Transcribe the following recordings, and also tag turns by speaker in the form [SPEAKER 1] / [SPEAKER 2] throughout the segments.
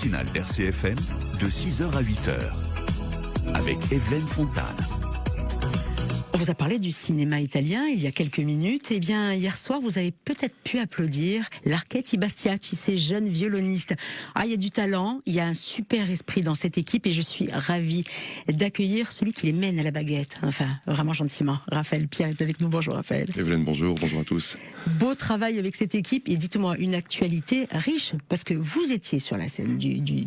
[SPEAKER 1] matinale d'RCFM de 6h à 8h avec Evelyne Fontane.
[SPEAKER 2] On vous a parlé du cinéma italien il y a quelques minutes. Eh bien, hier soir, vous avez peut-être pu applaudir l'Archetti Bastiacchi, ces jeunes violonistes. Ah, il y a du talent, il y a un super esprit dans cette équipe et je suis ravie d'accueillir celui qui les mène à la baguette. Enfin, vraiment gentiment. Raphaël Pierre est avec nous. Bonjour Raphaël.
[SPEAKER 3] Evelyne, bonjour à tous.
[SPEAKER 2] Beau travail avec cette équipe et dites-moi une actualité riche parce que vous étiez sur la scène du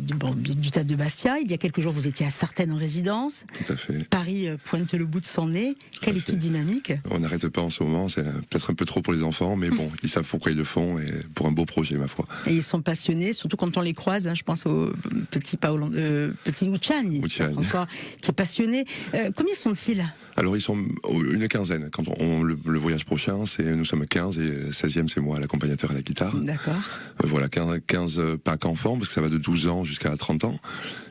[SPEAKER 2] Théâtre de Bastia. Il y a quelques jours, vous étiez à Sartène en résidence.
[SPEAKER 3] Tout à fait.
[SPEAKER 2] Paris pointe le bout de son nez. Quelle équipe dynamique.
[SPEAKER 3] On n'arrête pas en ce moment, c'est peut-être un peu trop pour les enfants, mais bon, ils savent pourquoi ils le font et pour un beau projet, ma foi.
[SPEAKER 2] Et ils sont passionnés, surtout quand on les croise. Je pense au petit Luciani, François, qui est passionné. Combien sont-ils ?
[SPEAKER 3] Alors ils sont une quinzaine. Quand le voyage prochain, nous sommes 15 et 16e c'est moi, l'accompagnateur à la guitare.
[SPEAKER 2] D'accord.
[SPEAKER 3] Voilà, 15 pas qu'enfants, parce que ça va de 12 ans jusqu'à 30 ans.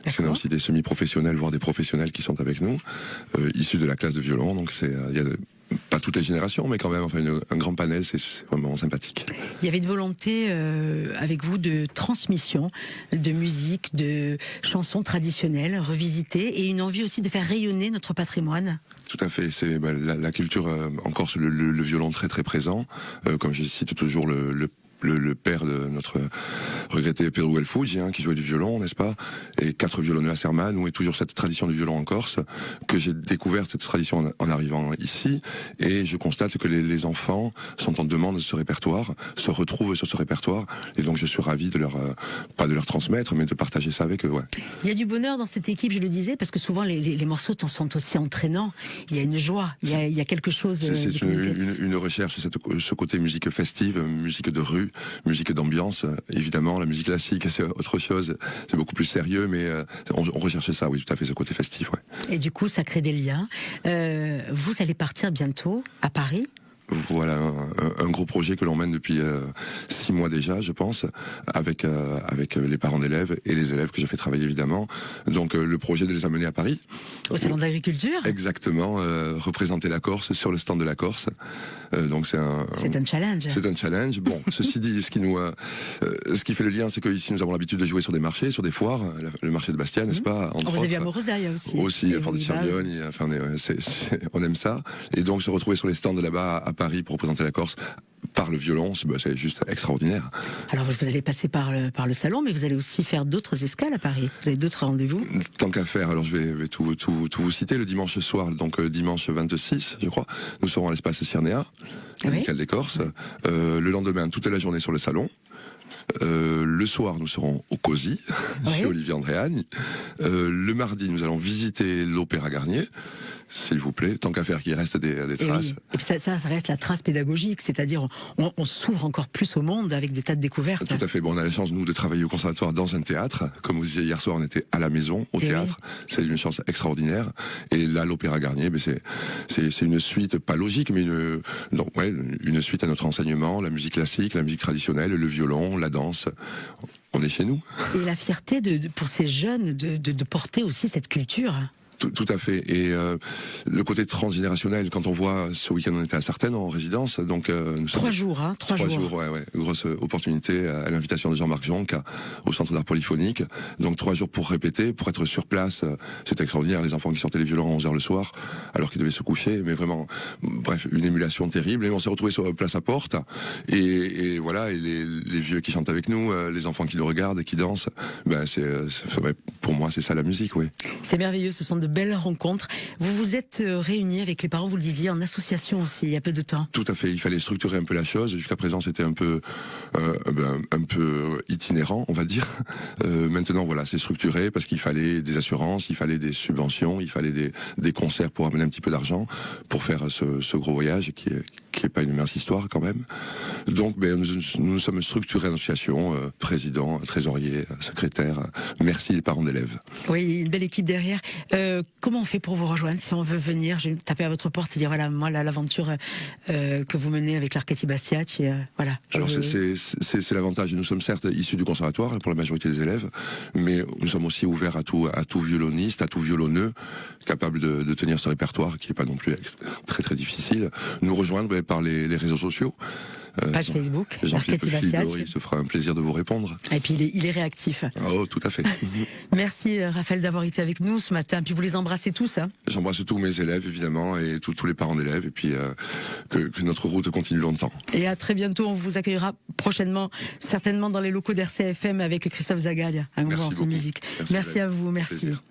[SPEAKER 3] Parce qu'on a aussi des semi-professionnels, voire des professionnels qui sont avec nous, issus de la classe de violon. Donc il y a pas toutes les générations, mais quand même, enfin, un grand panel, c'est vraiment sympathique.
[SPEAKER 2] Il y avait une volonté avec vous de transmission de musique, de chansons traditionnelles revisitées, et une envie aussi de faire rayonner notre patrimoine.
[SPEAKER 3] Tout à fait, c'est la culture en Corse, le violon très très présent. Comme je cite toujours le père de notre regretté Piero Guelfugi, qui jouait du violon, n'est-ce pas, et 4 violonneux à Serman, où est toujours cette tradition du violon en Corse, que j'ai découvert cette tradition en arrivant ici, et je constate que les enfants sont en demande de ce répertoire, se retrouvent sur ce répertoire, et donc je suis ravi de pas de leur transmettre, mais de partager ça avec eux, ouais.
[SPEAKER 2] Il y a du bonheur dans cette équipe, je le disais, parce que souvent les morceaux sont aussi entraînants, il y a une joie, il y a quelque chose...
[SPEAKER 3] C'est une recherche, ce côté musique festive, musique de rue, musique d'ambiance. Évidemment, la musique classique, c'est autre chose, c'est beaucoup plus sérieux, mais on recherchait ça, oui, tout à fait, ce côté festif, ouais.
[SPEAKER 2] Et du coup, ça crée des liens. Vous allez partir bientôt à Paris ?
[SPEAKER 3] Voilà, un gros projet que l'on mène depuis 6 mois déjà, je pense, avec les parents d'élèves et les élèves que j'ai fait travailler évidemment. Donc le projet de les amener à Paris.
[SPEAKER 2] Au Salon de l'Agriculture ? Exactement,
[SPEAKER 3] représenter la Corse sur le stand de la Corse. Donc c'est un
[SPEAKER 2] challenge.
[SPEAKER 3] C'est un challenge. Bon, ceci dit, ce qui fait le lien, c'est qu'ici nous avons l'habitude de jouer sur des marchés, sur des foires, le marché de Bastia, n'est-ce pas,
[SPEAKER 2] entre vous avez à Morosaille aussi.
[SPEAKER 3] Aussi, à Fort de Cervione, enfin, on aime ça. Et donc se retrouver sur les stands de là-bas à Paris pour représenter la Corse par le violon, c'est juste extraordinaire.
[SPEAKER 2] Alors vous allez passer par le salon, mais vous allez aussi faire d'autres escales à Paris. Vous avez d'autres rendez-vous ?
[SPEAKER 3] Tant qu'à faire, alors je vais tout vous citer. Le dimanche soir, donc dimanche 26, je crois, nous serons à l'espace Cyrnéa, amical des Corses. Le lendemain, toute la journée sur le salon. Le soir, nous serons au COSI, chez Olivier Andréani. Le mardi, nous allons visiter l'Opéra Garnier, s'il vous plaît, tant qu'à faire qu'il reste des traces.
[SPEAKER 2] Oui. Et puis ça reste la trace pédagogique, c'est-à-dire on s'ouvre encore plus au monde avec des tas de découvertes.
[SPEAKER 3] Tout à fait. Bon, on a la chance, nous, de travailler au conservatoire dans un théâtre. Comme vous disiez hier soir, on était à la maison, au théâtre. Oui. C'est une chance extraordinaire. Et là, l'Opéra Garnier, c'est une suite, pas logique, mais une suite à notre enseignement, la musique classique, la musique traditionnelle, le violon, la danse. On est chez nous. Et
[SPEAKER 2] la fierté pour ces jeunes de porter aussi cette culture.
[SPEAKER 3] Tout à fait. Et le côté transgénérationnel, quand on voit ce week-end on était à Sartène en résidence, donc nous
[SPEAKER 2] 3 jours, hein, 3 jours.
[SPEAKER 3] Ouais, grosse opportunité à l'invitation de Jean-Marc Jonc au Centre d'art polyphonique. Donc 3 jours pour répéter, pour être sur place, c'était extraordinaire. Les enfants qui sortaient les violons à 11h le soir, alors qu'ils devaient se coucher, mais vraiment, bref, une émulation terrible. Et on s'est retrouvés sur Place à Porte, et voilà, et les vieux qui chantent avec nous, les enfants qui nous regardent et qui dansent. Pour moi, c'est ça la musique, oui.
[SPEAKER 2] C'est merveilleux, ce sont de belles rencontres. Vous vous êtes réunis avec les parents, vous le disiez, en association aussi, il y a peu de temps.
[SPEAKER 3] Tout à fait, il fallait structurer un peu la chose. Jusqu'à présent, c'était un peu itinérant, on va dire. Maintenant, voilà, c'est structuré parce qu'il fallait des assurances, il fallait des subventions, il fallait des concerts pour amener un petit peu d'argent pour faire ce gros voyage qui est pas une mince histoire quand même. Donc, nous sommes structurés en association, président, trésorier, secrétaire. Merci les parents d'élèves.
[SPEAKER 2] Oui, une belle équipe derrière. Comment on fait pour vous rejoindre si on veut venir? Je vais taper à votre porte et dire voilà, moi l'aventure que vous menez avec l'Archetti Bastiacchi, voilà.
[SPEAKER 3] Alors c'est l'avantage. Nous sommes certes issus du conservatoire pour la majorité des élèves, mais nous sommes aussi ouverts à tout violoniste, à tout violonneux capable de tenir ce répertoire qui est pas non plus très très difficile. Nous rejoindre, passerez par les réseaux sociaux.
[SPEAKER 2] Page Facebook,
[SPEAKER 3] Jean-Philippe
[SPEAKER 2] l'Archet Ibastiach.
[SPEAKER 3] Fido, il se fera un plaisir de vous répondre.
[SPEAKER 2] Et puis il est réactif.
[SPEAKER 3] Oh, tout à fait.
[SPEAKER 2] Merci Raphaël d'avoir été avec nous ce matin. Puis vous les embrassez tous. Hein.
[SPEAKER 3] J'embrasse tous mes élèves, évidemment, et tous les parents d'élèves, et puis que notre route continue longtemps.
[SPEAKER 2] Et à très bientôt. On vous accueillera prochainement, certainement dans les locaux d'RCFM avec Christophe Zagalia, un grand musique.
[SPEAKER 3] Merci
[SPEAKER 2] à vous, merci.
[SPEAKER 3] Plaisir.